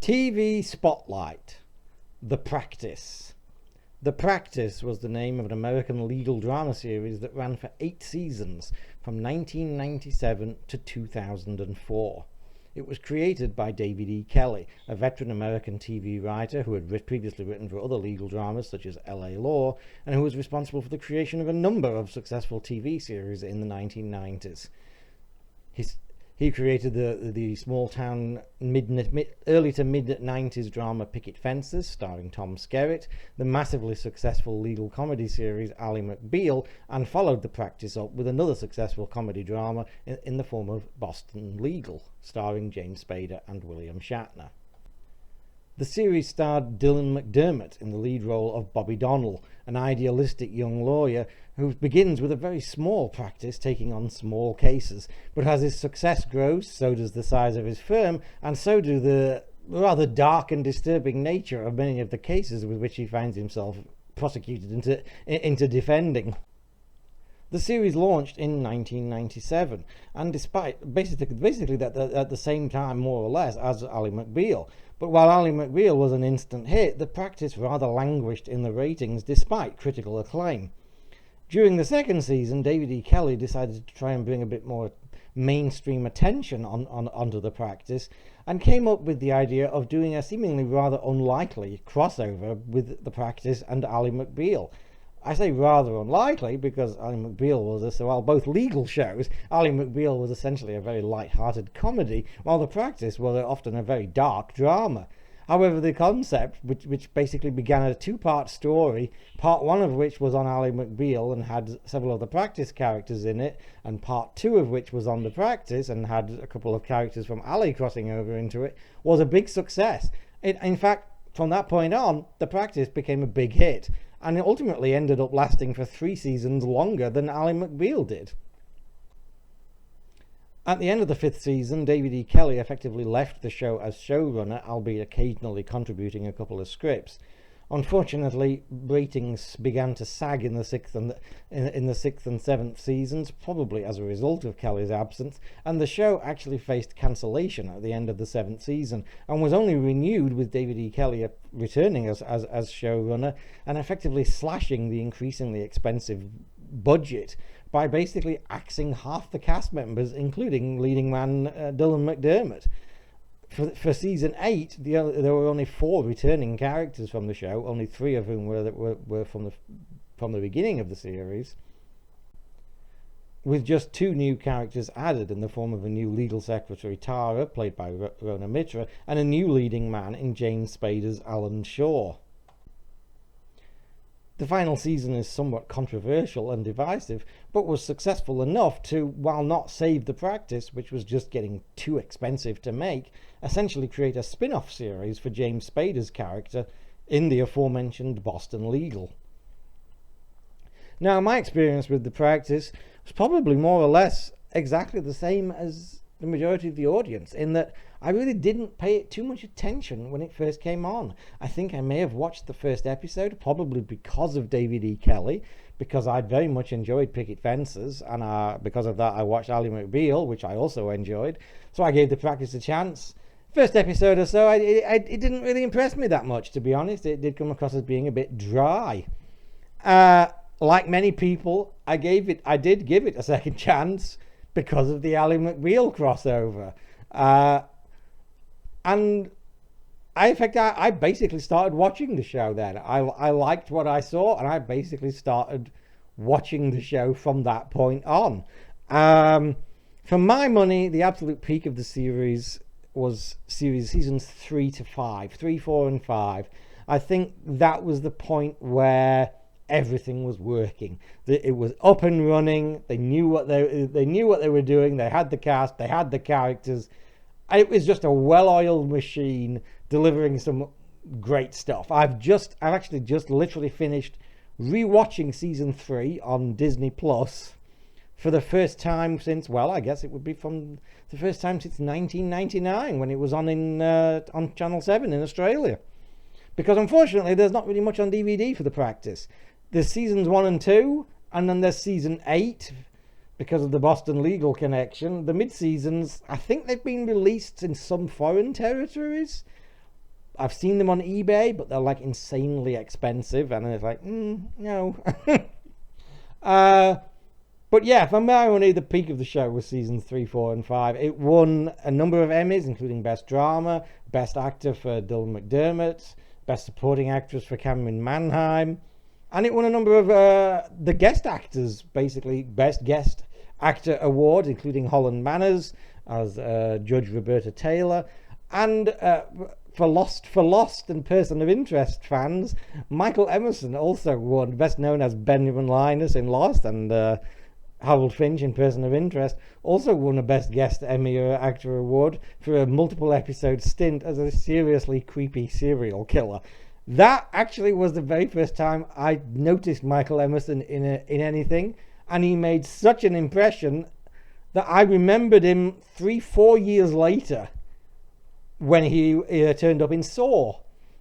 TV Spotlight. The Practice. The Practice was the name of an American legal drama series that ran for 8 seasons from 1997 to 2004. It was created by David E Kelley, a veteran American TV writer who had previously written for other legal dramas such as LA Law, and who was responsible for the creation of a number of successful TV series in the 1990s. He created the small-town early to mid-90s drama Picket Fences, starring Tom Skerritt, the massively successful legal comedy series Ally McBeal, and followed The Practice up with another successful comedy drama in the form of Boston Legal, starring James Spader and William Shatner. The series starred Dylan McDermott in the lead role of Bobby Donnell, an idealistic young lawyer who begins with a very small practice taking on small cases, but as his success grows, so does the size of his firm, and so do the rather dark and disturbing nature of many of the cases with which he finds himself prosecuted into defending. The series launched in 1997, and despite basically that at the same time, more or less, as Ally McBeal. But while Ally McBeal was an instant hit, The Practice rather languished in the ratings despite critical acclaim. During the second season, David E Kelley decided to try and bring a bit more mainstream attention onto The Practice, and came up with the idea of doing a seemingly rather unlikely crossover with The Practice and Ally McBeal. I say rather unlikely because Ally McBeal was while both legal shows, Ally McBeal was essentially a very light-hearted comedy, while The Practice was often a very dark drama. However, the concept, which basically began a 2-part story, part 1 of which was on Ally McBeal and had several of the Practice characters in it, and part 2 of which was on The Practice and had a couple of characters from Ally crossing over into it, was a big success. In fact, from that point on, The Practice became a big hit, and it ultimately ended up lasting for 3 seasons longer than Ally McBeal did. At the end of the 5th season, David E Kelley effectively left the show as showrunner, albeit occasionally contributing a couple of scripts. Unfortunately, ratings began to sag in the 6th and 7th seasons, probably as a result of Kelley's absence, and the show actually faced cancellation at the end of the 7th season, and was only renewed with David E Kelley returning as showrunner, and effectively slashing the increasingly expensive budget by basically axing half the cast members, including leading man Dylan McDermott. For season 8, there were only 4 returning characters from the show, only 3 of whom were from the beginning of the series, with just 2 new characters added in the form of a new legal secretary, Tara, played by Rona Mitra, and a new leading man in James Spader's Alan Shaw. The final season is somewhat controversial and divisive, but was successful enough to, while not save The Practice, which was just getting too expensive to make, essentially create a spin-off series for James Spader's character in the aforementioned Boston Legal. Now, my experience with The Practice was probably more or less exactly the same as the majority of the audience, in that I really didn't pay it too much attention when it first came on. I think I may have watched the first episode, probably because of David E Kelley, because I'd very much enjoyed Picket Fences, and because of that I watched Ally McBeal, which I also enjoyed, so I gave The Practice a chance. First episode or so, it didn't really impress me that much, to be honest. It did come across as being a bit dry. Like many people, I did give it a second chance because of the Ally McBeal crossover. And I basically started watching the show then. I liked what I saw, and I basically started watching the show from that point on. For my money, the absolute peak of the series was seasons 3 to 5, 3, 4, and 5. I think that was the point where everything was working. It was up and running. They knew what they were doing. They had the cast. They had the characters. It was just a well-oiled machine delivering some great stuff. I've actually just literally finished rewatching season 3 on Disney Plus for the first time since, well, I guess it would be from the first time since 1999 when it was on Channel 7 in Australia. Because unfortunately, there's not really much on DVD for The Practice. There's seasons 1 and 2, and then there's season 8 because of the Boston Legal connection. The mid-seasons, I think they've been released in some foreign territories, I've seen them on eBay, but they're like insanely expensive, and it's like, no. But yeah, for me, the peak of the show was seasons 3, 4, and 5. It won a number of Emmys, including Best Drama, Best Actor for Dylan McDermott, Best Supporting Actress for Cameron Manheim, and it won a number of the guest actors, basically Best Guest Actor awards, including Holland Manners as Judge Roberta Taylor, and for Lost and Person of Interest fans, Michael Emerson also won, best known as Benjamin Linus in Lost, and Harold Finch in Person of Interest also won a Best Guest Emmy Actor Award for a multiple episode stint as a seriously creepy serial killer. That actually was the very first time I noticed Michael Emerson in anything, and he made such an impression that I remembered him 3-4 years later when he turned up in Saw.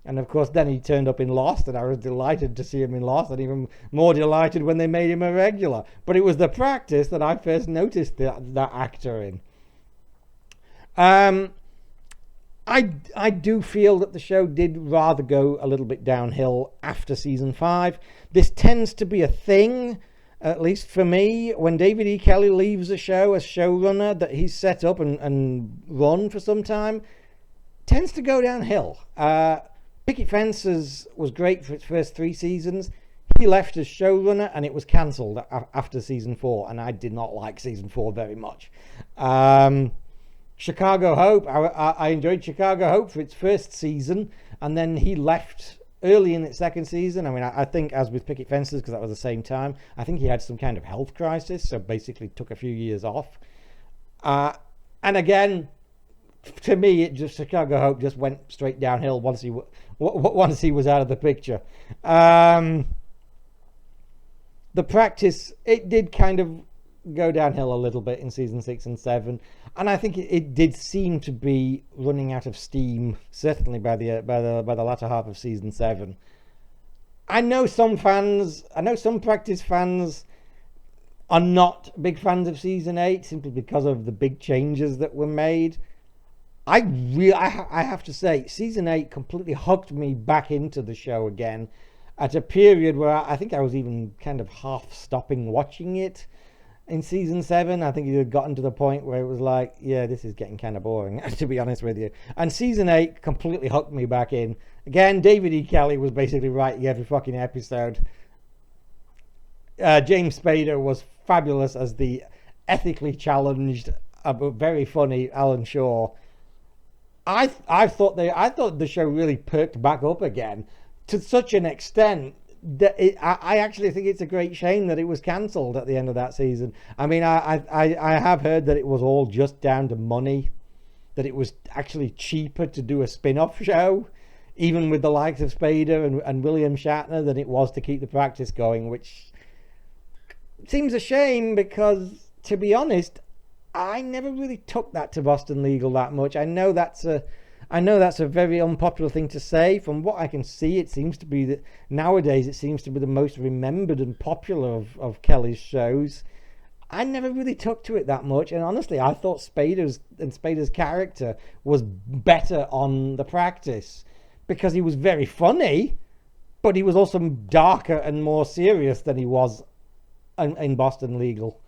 And of course then he turned up in Lost, and I was delighted to see him in Lost, and even more delighted when they made him a regular. But it was The Practice that I first noticed that actor in. I do feel that the show did rather go a little bit downhill after season 5. This tends to be a thing, at least for me, when David E Kelley leaves a show as showrunner that he's set up and run for some time, tends to go downhill. Picket Fences was great for its first 3 seasons. He left as showrunner and it was cancelled after season 4, and I did not like season 4 very much. Chicago Hope, I enjoyed Chicago Hope for its first season, and then he left early in its second season. I mean, I think, as with Picket Fences, because that was the same time, I think he had some kind of health crisis, so basically took a few years off. And again, to me, Chicago Hope just went straight downhill once he was out of the picture. The Practice, it did kind of go downhill a little bit in season 6 and 7, and I think it did seem to be running out of steam, certainly by the latter half of season 7. I know some Practice fans are not big fans of season 8 simply because of the big changes that were made. I have to say, season 8 completely hooked me back into the show again at a period where I think I was even kind of half stopping watching it. In season 7, I think it had gotten to the point where it was like, yeah, this is getting kind of boring, to be honest with you. And season 8 completely hooked me back in. Again, David E Kelley was basically writing every fucking episode. James Spader was fabulous as the ethically challenged, but very funny Alan Shaw. I thought the show really perked back up again to such an extent that I actually think it's a great shame that it was cancelled at the end of that season. I mean, I have heard that it was all just down to money, that it was actually cheaper to do a spin-off show, even with the likes of Spader and William Shatner, than it was to keep the Practice going, which seems a shame because, to be honest, I never really took that to Boston Legal that much. I know that's a very unpopular thing to say. From what I can see, it seems to be that nowadays it seems to be the most remembered and popular of Kelley's shows. I never really took to it that much, and honestly, I thought Spader's character was better on The Practice because he was very funny, but he was also darker and more serious than he was in Boston Legal.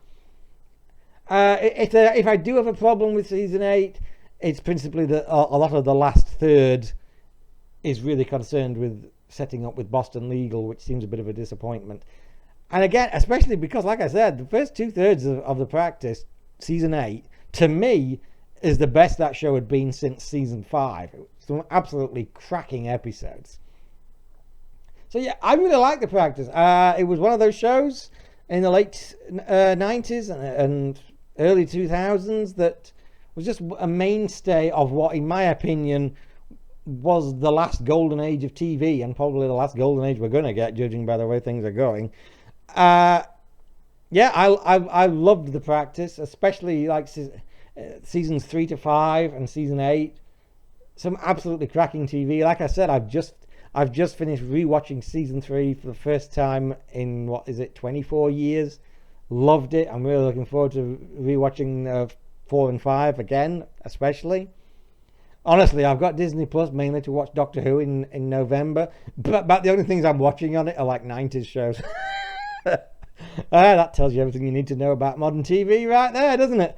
If I do have a problem with season 8, it's principally that a lot of the last third is really concerned with setting up with Boston Legal, which seems a bit of a disappointment. And again, especially because, like I said, the first 2/3 of The Practice, season 8, to me, is the best that show had been since season 5. Some absolutely cracking episodes. So yeah, I really like The Practice. It was one of those shows in the late 90s and early 2000s that was just a mainstay of what, in my opinion, was the last golden age of TV, and probably the last golden age we're going to get, judging by the way things are going. Yeah, I loved The Practice, especially like seasons 3 to 5 and season 8. Some absolutely cracking TV. Like I said, I've just finished rewatching season 3 for the first time in 24 years. Loved it. I'm really looking forward to rewatching 4 and 5 again, especially. Honestly, I've got Disney Plus mainly to watch Doctor Who in November, but the only things I'm watching on it are like 90s shows. That tells you everything you need to know about modern TV right there, doesn't it?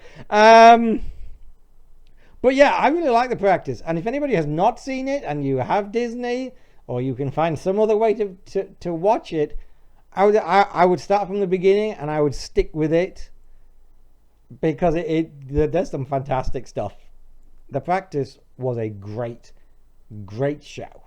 But yeah, I really like The Practice. And if anybody has not seen it and you have Disney, or you can find some other way to watch it, I would start from the beginning and I would stick with it, because there's some fantastic stuff. The Practice was a great show.